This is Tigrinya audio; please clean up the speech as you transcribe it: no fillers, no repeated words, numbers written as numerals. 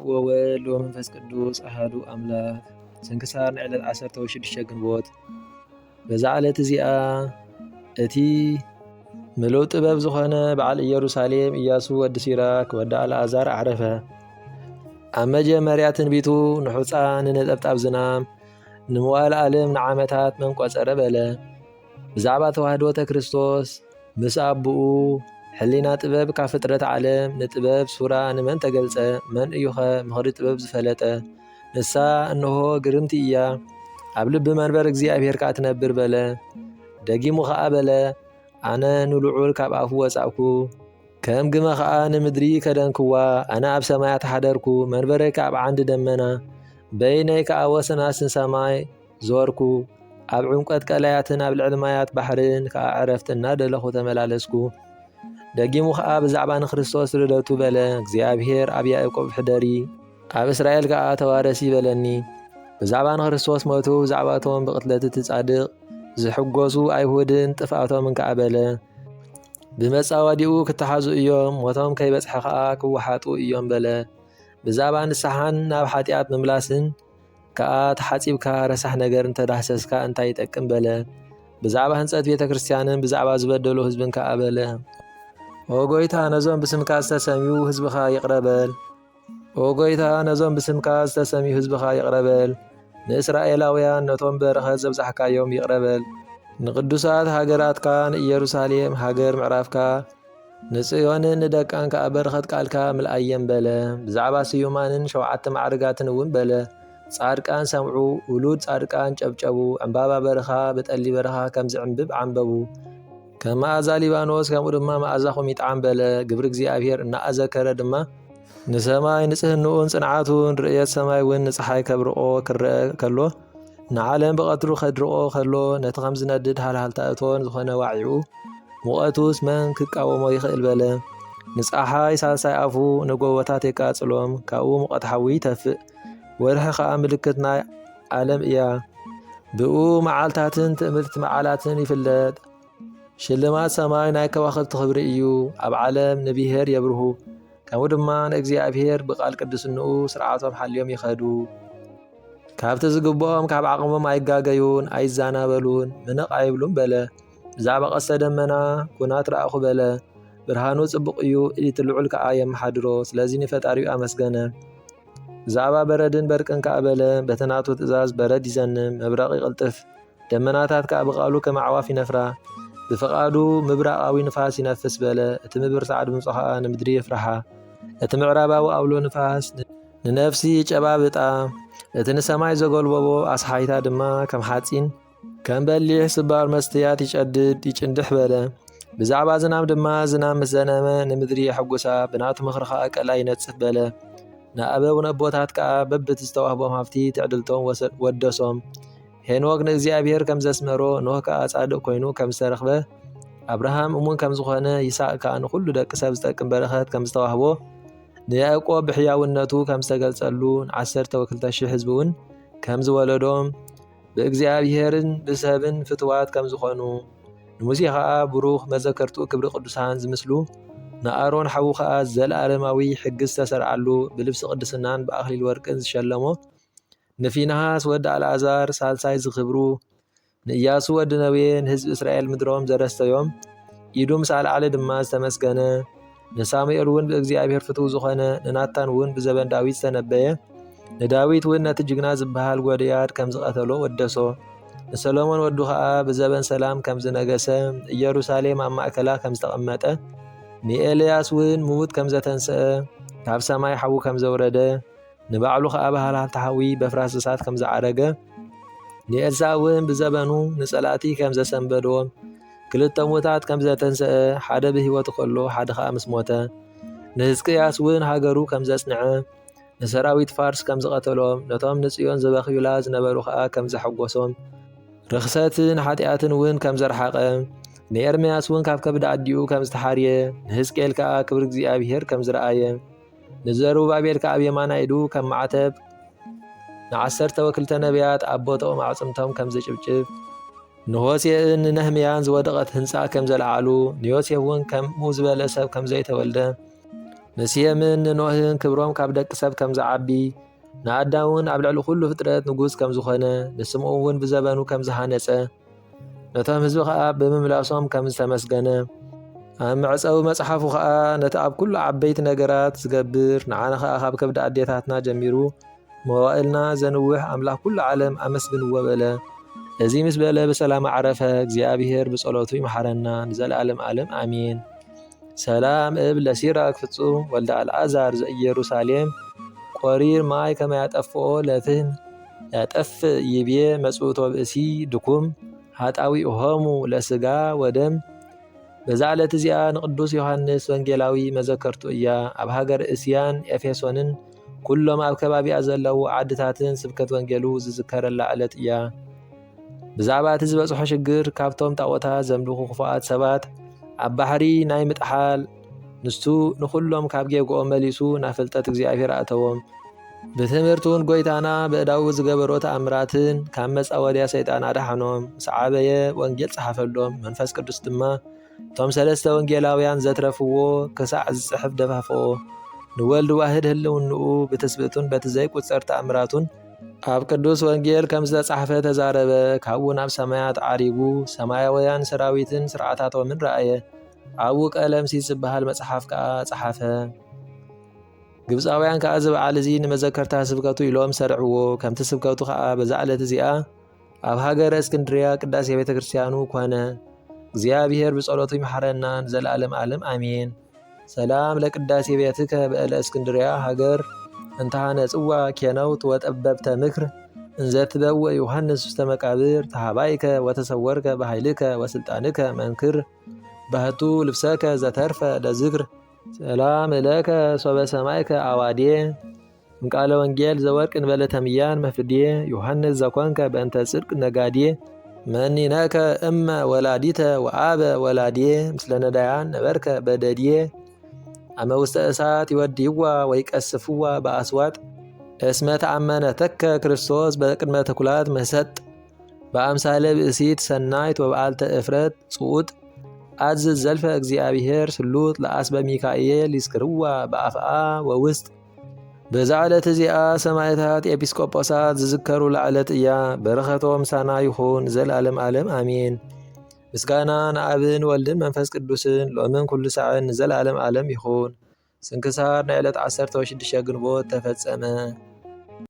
ወወልድ ወመንፈስ ቅዱስ አሐዱ አምላክ። ስንክሳር ንዕለት 16 ግንቦት። በዛ ዕለት እዚኣ እቲ ምሉእ ጥበብ ዝኾነ በዓል ኢየሩሳሌም ኢያሱ ወዲ ሲራክ ወዲ አልዓዛር ዓረፈ። ኣብ መጀመርያ ትንቢቱ ንሑፃ ንነጠብጣብ ዝናም ንምዋእለ ዓለም ንዓመታት መን ቆፀረ በለ። ብዛዕባ ተዋህዶተ ክርስቶስ ምስ ኣቡኡ ሕሊና ጥበብ ካብ ፍጥረት ዓለም ንጥበብ ሱራ ንመን ተገልጸ? መን እዩኸ ምኽሪ ጥበብ ዝፈለጠ? ንሳ እንሆ ግርምቲ እያ ኣብ ልቢ መንበር እግዚኣብሔር ከዓ ትነብር በለ። ደጊሙ ከዓ በለ ኣነ ንልዑል ካብ ኣፉ ወፃእኩ ከም ግመ ከዓ ንምድሪ ከደንክዋ። ኣነ ኣብ ሰማያት ሓደርኩ መንበረይ ከዓ ኣብ ዓንዲ ደመና በይነይ ከዓ ወሰናስን ሰማይ ዞርኩ። ኣብ ዕምቆት ቀላያትን ኣብ ልዕሊ ማያት ባሕርን ከዓ ዕረፍቲ እናደለኹ ተመላለስኩ። ደጊሙ ከዓ ብዛዕባ ንክርስቶስ ርደቱ በለ እግዚኣብሔር ኣብ ያዕቆብ ሕደሪ ኣብ እስራኤል ከዓ ተዋረሲ በለኒ። ብዛዕባ ንክርስቶስ ሞቱ ብዛዕባቶም ብቕትለት እቲ ጻድቕ ዝሕጐሱ ኣይሁድን ጥፍኣቶምን ከዓ በለ። ብመጻወዲኡ ክተሓዙ እዮም ሞቶም ከይበጽሐ ከዓ ክወሓጡ እዮም በለ። ብዛዕባ ንስሓን ናብ ሓጢኣት ምምላስን ከዓ ተሓጺብካ ረሳሕ ነገር እንተዳህሰስካ እንታይ ይጠቅም በለ። ብዛዕባ ህንጸት ቤተ ክርስቲያንን ብዛዕባ ዝበደሉ ህዝብን ከዓ በለ። ኦ ጎይታ ነዞም ብስምካ ዝተሰሚዩ ህዝብኻ ይቕረበል። ኦ ጎይታ ነዞም ብስምካ ዝተሰሚዩ ህዝብኻ ይቕረበል። ንእስራኤላውያን ነቶም በረኸት ዘብዛሕካዮም ይቕረበል። ንቅዱሳት ሃገራትካ ንኢየሩሳሌም ሃገር ምዕራፍካ ንጽዮንን ንደቃን ከዓ በረኸት ቃልካ ምልኣየን በለ። ብዛዕባ ስዩማንን 7 ማዕርጋትን እውን በለ። ጻድቃን ሰምዑ ውሉድ ጻድቃን ጨብጨቡ። ዕምባባ በረኻ ብጠሊ በረኻ ከም ዝዕምብብ ዓንበቡ። ከም መኣዛ ሊባኖስ ከምኡ ድማ መኣዛኹም ይጣዓም በለ። ግብሪ እግዚኣብሔር እናኣዘከረ ድማ ንሰማይ ንጽህንኡን ጽንዓቱን ርእየት ሰማይ እውን ንፀሓይ ከብርቆ ክርአ ከሎ ንዓለም ብቐትሩ ከድርቆ ከሎ ነቲ ከም ዝነድድ ሃልሃልታ እቶን ዝኾነ ዋዒኡ ሙቐቱስ መን ክቃወሞ ይኽእል በለ። ንፀሓይ ሳልሳይ ኣፉ ንጎቦታት የቃጽሎም ካብኡ ሙቐት ሓዊ ይተፍእ። ወርሒ ከዓ ምልክት ናይ ዓለም እያ ብኡ መዓልታትን ትእምልቲ መዓላትን ይፍለጥ። ሽልማት ሰማይ ናይ ከዋኽብቲ ክብሪ እዩ ኣብ ዓለም ንብሔር የብርሁ። ከምኡ ድማ ንእግዚኣብሔር ብቓል ቅዱስንኡ ስርዓቶም ሓልዮም ይኸዱ። ካብቲ ዝግብኦም ካብ ዓቕሞም ኣይጋገዩን ኣይዛናበሉን ምንቕ ኣይብሉን በለ። ብዛዕባ ቀስተ ደመና ኩናት ረኣኹ በለ። ብርሃኑ ጽቡቕ እዩ ኢቲ ልዑል ከዓ የመሓድሮ ስለዚ ንፈጣሪኡ ኣመስገነ። ብዛዕባ በረድን በርቅን ከዓ በለ። በቲ ናቱ ትእዛዝ በረድ ይዘንም መብረቕ ይቕልጥፍ። ደመናታት ከዓ ብቓሉ ከም ኣዕዋፍ ይነፍራ። ብፍቓዱ ምብራቓዊ ንፋስ ይነፍስ በለ። እቲ ምብርታ ድምፁ ከዓ ንምድሪ የፍርሓ። እቲ ምዕራባዊ ኣውሎ ንፋስ ንነፍሲ ጨባብጣ። እቲ ንሰማይ ዘገልበቦ ኣስሓይታ ድማ ከም ሓፂን ከም በሊሕ ስባር መስትያት ይጨድድ ይጭንድሕ በለ። ብዛዕባ ዝናም ድማ ዝናም ምስ ዘነመ ንምድሪ የሐጉሳ ብናቱ ምኽሪ ከዓ ቀላይ ይነጽፍ በለ። ንኣበው ነቦታት ከዓ በብቲ ዝተዋህቦም ሃብቲ ትዕድልቶም ወደሶም። ሄኖክ ንእግዚኣብሔር ከም ዘስመሮ ኖህ ከዓ ጻድቕ ኮይኑ ከም ዝተረኽበ ኣብርሃም እሙን ከም ዝኾነ ይስሐቅ ከዓ ንኹሉ ደቂ ሰብ ዝጠቅም በረኸት ከም ዝተዋህቦ ንያዕቆብ ብሕያውነቱ ከም ዝተገልጸሉ ን12,000 ህዝቢ እውን ከም ዝወለዶም ብእግዚኣብሔርን ብሰብን ፍትዋት ከም ዝኾኑ ንሙሴ ከዓ ብሩኽ መዘከርቱ ክብሪ ቅዱሳን ዝምስሉ ንኣሮን ሓዉ ከዓ ዘለኣለማዊ ሕጊ ዝተሰርዓሉ ብልብሲ ቅድስናን ብኣኽሊል ወርቅን ዝሸለሞ ንፊንሃስ ወዲ አልዓዛር ሳልሳይ ዝኽብሩ ንኢያሱ ወዲ ነዌ ንህዝቢ እስራኤል ምድሮም ዘረስተዮም ኢዱ ምስ ኣልዓለ ድማ ዝተመስገነ ንሳሙኤል እውን ብእግዚኣብሔር ፍትው ዝኾነ ንናታን እውን ብዘበን ዳዊት ዝተነበየ ንዳዊት እውን ነቲ ጅግና ዝበሃል ጎልያድ ከም ዝቐተሎ ወደሶ ንሰሎሞን ወዱ ከዓ ብዘበን ሰላም ከም ዝነገሰ ኢየሩሳሌም ኣብ ማእከላ ከም ዝተቐመጠ ንኤልያስ እውን ምዉት ከም ዘተንስአ ካብ ሰማይ ሓዊ ከም ዘውረደ ንባዕሉ ከዓ ባህልሃልታ ሓዊ በፍራስ እሳት ከም ዝዓረገ ንኤልሳዕ እውን ብዘበኑ ንጸላእቲ ከም ዘሰንበድዎም 2 ሙታት ከም ዘተንስአ ሓደ ብህይወቱ ከሎ ሓደ ከዓ ምስ ሞተ ንሕዝቅያስ እውን ሃገሩ ከም ዘጽንዐ ንሰራዊት ፋርስ ከም ዝቐተሎም ነቶም ንጽዮን ዘበኺዩላ ዝነበሩ ከዓ ከም ዘሐጐሶም ርኽሰትን ሓጢኣትን እውን ከም ዘርሓቐ ንኤርምያስ እውን ካብ ከብዲ ኣዲኡ ከም ዝተሓርየ ንሕዝቅኤል ከዓ ክብሪ እግዚኣብሔር ከም ዝረኣየ ንዘሩባቤል ከዓ ኣብ የማና ኢዱ ከም ማዕተብ ን12 ነቢያት ኣቦቶኦም ኣዕጽምቶም ከም ዘጭብጭብ ንሆሴዕን ንነህምያን ዝወደቐት ህንፃ ከም ዘለዓሉ ንዮሴፍ እውን ከምኡ ዝበለ ሰብ ከም ዘይተወልደ ንስየምን ንኖህን ክብሮም ካብ ደቂ ሰብ ከም ዝዓቢ ንኣዳውን ኣብ ልዕሊ ኩሉ ፍጥረት ንጉስ ከም ዝኾነ ንስምዑ እውን ብዘበኑ ከም ዝሃነፀ ነቶም ህዝቢ ከዓ ብምምላሶም ከም ዝተመስገነ ኣብ መዕፀዊ መጽሓፉ ከዓ ነቲ ኣብ ኩሉ ዓበይቲ ነገራት ዝገብር ንዓነ ከዓ ካብ ከብዲ ኣዴታትና ጀሚሩ መዋእልና ዘንውሕ ኣምላኽ ኩሉ ዓለም ኣመስግንዎ በለ። እዚ ምስ በለ ብሰላም ዓረፈ። እግዚኣብሔር ብጸሎቱ ይመሓረና ንዘለዓለም ዓለም ኣሚን። ሰላም እብል ለሲራክ ፍጹም ወልደ አልዓዛር ዘኢየሩሳሌም ቆሪር ማይ ከመ ያጠፍኦ ለፍህም ያጠፍእ ይቤ መጽውቶ ብእሲ ድኩም ሃጣዊሆሙ ለስጋ ወደም። በዛ ዕለት እዚኣ ንቅዱስ ዮሐንስ ወንጌላዊ መዘከርቱ እያ። ኣብ ሃገር እስያን ኤፌሶንን ኩሎም ኣብ ከባቢኣ ዘለው ዓድታትን ስብከት ወንጌሉ ዝዝከረላ ዕለት እያ። ብዛዕባ እቲ ዝበፅሖ ሽግር ካብቶም ጣዖታት ዘምልኹ ክፉኣት ሰባት ኣብ ባሕሪ ናይ ምጥሓል ንሱ ንኩሎም ካብ ጌግኦም መሊሱ ናብ ፍልጠት እግዚኣብሔር ኣእተዎም። ብትምህርቲ እውን ጎይታና ብእዳው ዝገበሮ ተኣምራትን ካብ መፃወድያ ሰይጣን ኣድሓኖም። ምስ ዓበየ ወንጌል ፀሓፈሎም። መንፈስ ቅዱስ ድማ እቶም 3 ወንጌላውያን ዘትረፍዎ ክሳዕ ዝፅሕፍ ደፋፍኦ። ንወልዲ ዋህድ ህልውንኡ ብትስብእቱን በቲ ዘይቁፀር ተኣምራቱን ኣብ ቅዱስ ወንጌል ከም ዝተፃሕፈ ተዛረበ። ካብኡ ናብ ሰማያት ዓሪጉ ሰማያውያን ሰራዊትን ስርዓታቶምን ረአየ። ኣብኡ ቀለምሲስ ዝበሃል መፅሓፍ ከዓ ፀሓፈ። ግብፃውያን ከዓ እዚ በዓል እዚ ንመዘከርታ ስብከቱ ኢሎም ሰርዕዎ። ከምቲ ስብከቱ ከዓ በዛ ዕለት እዚኣ ኣብ ሃገረ እስክንድርያ ቅዳሴ ቤተ ክርስቲያኑ ኮነ። እግዚኣብሔር ብጸሎቱ ይመሓረና ንዘለዓለም ዓለም ኣሜን። ሰላም ለቅዳሴ ቤትከ በእለ እስክንድርያ ሃገር እንተሃነጽዋ ኬነውት ወጠበብተ ምክር እንዘትበውእ ዮሐንስ ውስተ መቃብር ተሃባይከ ወተሰወርከ በኃይልከ ወስልጣንከ መንክር ባህቱ ልብሰከ ዘተርፈ ለዝክር ሰላም እለከ ሶበ ሰማይከ አዋዴ እምቃለ ወንጌል ዘወርቅ እንበለ ተምያን መፍዴ ዮሐንስ ዘኮንከ በእንተ ጽድቅ ነጋዴ መኒነከ እመ ወላዲተ ወአበ ወላዴ ምስለ ነዳያን ነበርከ በደድዬ አመ ውስተ እሳት ይወድይዋ ወይቀስፍዋ በአስዋጥ እስመ ተአመነተከ ክርስቶስ በቅድመ ተኩላት መሰጥ በአምሳለ ብእሲት ሰናይት ወበዓልተ እፍረት ጽዑጥ አዝዝ ዘልፈ እግዚአብሔር ስሉጥ ለአስበ ሚካኤል ይስክርዋ በአፍአ ወውስጥ። በዛ ዕለት እዚኣ ሰማዕታት ኤጲስቆጶሳት ዝዝከሩ ዕለት እያ። በረኸቶም ሳና ይኹን ዘለዓለም ዓለም አሜን። ምስጋና ንአብን ወልድን መንፈስ ቅዱስን ሎምን ኩሉ ሰዓን ዘለዓለም ዓለም ይኹን። ስንክሳር ናይ ዕለት 16 ግንቦት ተፈጸመ።